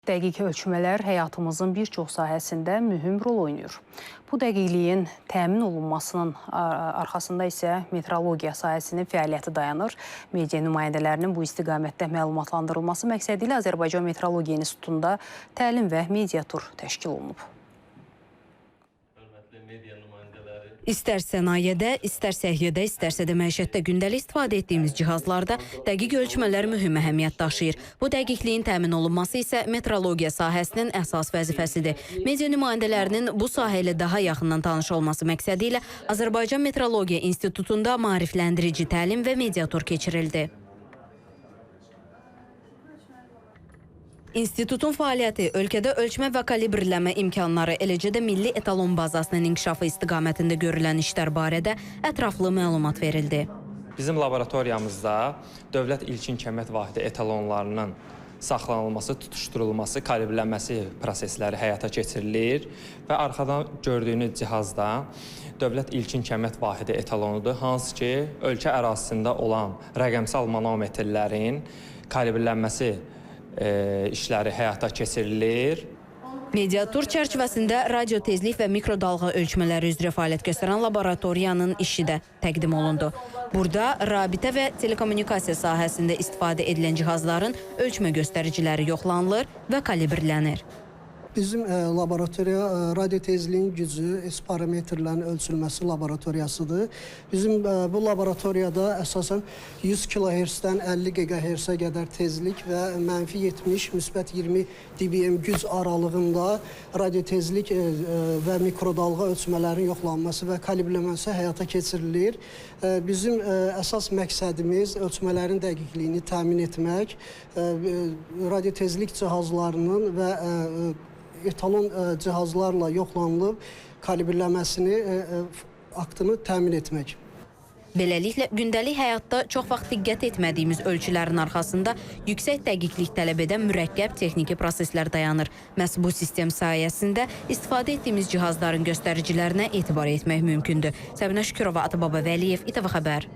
Dəqiq ölçmələr həyatımızın bir çox sahəsində mühüm rol oynayır. Bu dəqiqliyin təmin olunmasının arxasında isə metrologiya sahəsinin fəaliyyəti dayanır. Media nümayəndələrinin bu istiqamətdə məlumatlandırılması məqsədilə Azərbaycan Metrologiya İnstitutunda təlim və media tur təşkil olunub. İstər sənayedə, istər səhiyyədə, istərsə də məişətdə gündəlik istifadə etdiyimiz cihazlarda dəqiq ölçmələr mühüm əhəmiyyət daşıyır. Bu dəqiqliyin təmin olunması isə metrologiya sahəsinin əsas vəzifəsidir. Media nümayəndələrinin bu sahə ilə daha yaxından tanış olması məqsədi ilə Azərbaycan Metrologiya İnstitutunda maarifləndirici təlim və media tur keçirildi. İnstitutun fəaliyyəti ölkədə ölçmə və kalibrləmə imkanları, eləcə də milli etalon bazasının inkişafı istiqamətində görülən işlər barədə ətraflı məlumat verildi. Bizim laboratoriyamızda dövlət ilkin kəmiyyət vahidi etalonlarının saxlanılması, tutuşdurulması, kalibrlənməsi prosesləri həyata keçirilir və arxadan gördüyünüz cihazda dövlət ilkin kəmiyyət vahidi etalonudur, hansı ki, ölkə ərazisində olan rəqəmsal manometrlərin kalibrlənməsi işləri həyata keçirilir. Mediatur çərçivəsində radio tezlik və mikrodalğa ölçmələri üzrə fəaliyyət göstərən laboratoriyanın işi də təqdim olundu. Burada rabitə və telekommunikasiya sahəsində istifadə edilən cihazların ölçmə göstəriciləri yoxlanılır və kalibrlənir. Bizim laboratoriya radio tezliyin gücü, S parametrlərin ölçülməsi laboratoriyasıdır. Bizim bu laboratoriyada əsasən 100 kHz-dən 50 GHz-ə qədər tezlik və -70, -20 dBm güc aralığında radio tezlik və mikrodalğa ölçmələrin yoxlanması və kalibrləməsi həyata keçirilir. Bizim əsas məqsədimiz ölçmələrin dəqiqliyini təmin etmək, radio tezlik cihazlarının və etalon cihazlarla yoxlanılıb kalibrləməsini, aktını təmin etmək. Beləliklə, gündəlik həyatda çox vaxt diqqət etmədiyimiz ölçülərin arxasında yüksək dəqiqlik tələb edən mürəkkəb texniki proseslər dayanır. Məhz bu sistem sayəsində istifadə etdiyimiz cihazların göstəricilərinə etibar etmək mümkündür. Səbinə Şükürova, Atababa Vəliyev, İTV Xəbər.